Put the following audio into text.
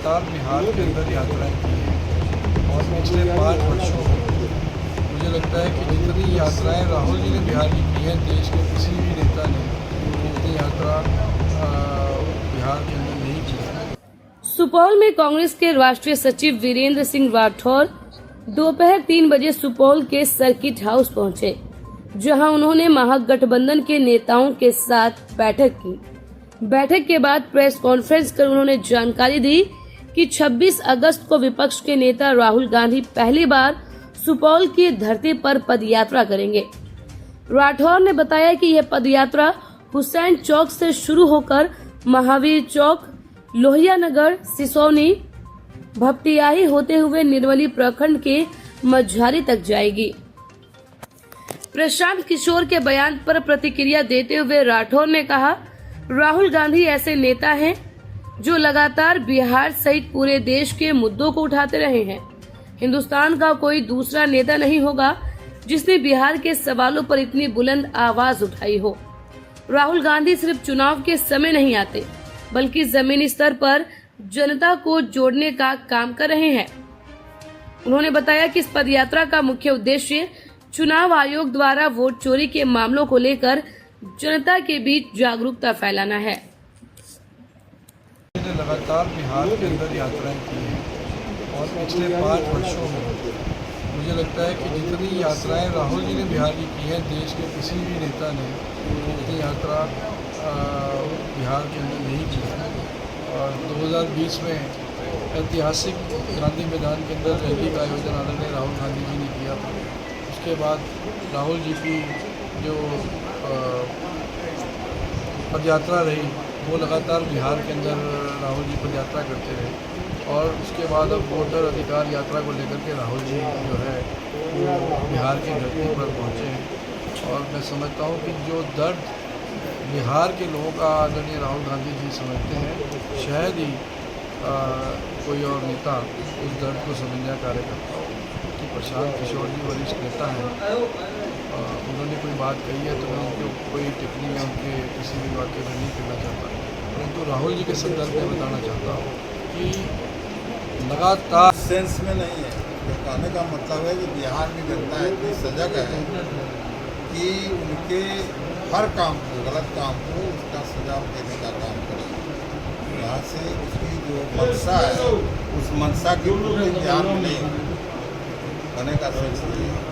लगातार बिहार के अंदर यात्राएं की हैं और पिछले 5 वर्षों में मुझे लगता है कि जितनी यात्राएं राहुल जी ने बिहार की हैं, देश के किसी भी नेता ने इतनी यात्रा बिहार के अंदर नहीं की है। सुपौल में कांग्रेस के राष्ट्रीय सचिव वीरेंद्र सिंह राठौर दोपहर 3 बजे सुपौल के सर्किट हाउस पहुंचे, जहां उन्होंने महागठबंधन के नेताओं के साथ बैठक की। बैठक के बाद प्रेस कॉन्फ्रेंस कर उन्होंने जानकारी दी कि 26 अगस्त को विपक्ष के नेता राहुल गांधी पहली बार सुपौल की धरती पर पदयात्रा करेंगे। राठौर ने बताया कि यह पदयात्रा हुसैन चौक से शुरू होकर महावीर चौक, लोहिया नगर, सिसोनी, भपटियाही होते हुए निर्मली प्रखंड के मझारी तक जाएगी। प्रशांत किशोर के बयान पर प्रतिक्रिया देते हुए राठौर ने कहा, राहुल गांधी ऐसे नेता हैं जो लगातार बिहार सहित पूरे देश के मुद्दों को उठाते रहे हैं। हिंदुस्तान का कोई दूसरा नेता नहीं होगा जिसने बिहार के सवालों पर इतनी बुलंद आवाज उठाई हो। राहुल गांधी सिर्फ चुनाव के समय नहीं आते, बल्कि जमीनी स्तर पर जनता को जोड़ने का काम कर रहे हैं। उन्होंने बताया कि इस पदयात्रा का मुख्य उद्देश्य चुनाव आयोग द्वारा वोट चोरी के मामलों को लेकर जनता के बीच जागरूकता फैलाना है। लगातार बिहार के अंदर यात्राएं की हैं और पिछले 5 वर्षों में मुझे लगता है कि जितनी यात्राएं राहुल जी ने बिहार की हैं, देश के किसी भी नेता ने इतनी यात्रा बिहार के अंदर नहीं की है। और 2020 में ऐतिहासिक गांधी मैदान के अंदर रैली का आयोजन आदरणीय राहुल गांधी जी ने किया था। उसके बाद राहुल जी की जो पदयात्रा रही वो लगातार बिहार के अंदर राहुल जी पदयात्रा करते रहे और उसके बाद अब वोटर अधिकार यात्रा को लेकर के राहुल जी जो है वो बिहार की धरती पर पहुँचे हैं। और मैं समझता हूँ कि जो दर्द बिहार के लोगों का आदरणीय राहुल गांधी जी समझते हैं, शायद ही कोई और नेता उस दर्द को समझने का कार्य करता हो। कि प्रशांत किशोर जी वरिष्ठ नेता हैं, उन्होंने कोई बात कही है तो मैं उनको कोई टिप्पणी या उनके किसी भी वाक्य में नहीं करना चाहता, परंतु राहुल जी के संदर्भ में बताना चाहता हूँ कि लगातार सेंस में नहीं है। कहने का मतलब है कि बिहार की जनता इतनी सजग है कि उनके हर काम को, गलत काम को उसका सजा देने का काम करें। यहाँ से उसकी जो मंशा है उस मंशा की पूर्ति बिहार में नहीं होने का सेंस नहीं है।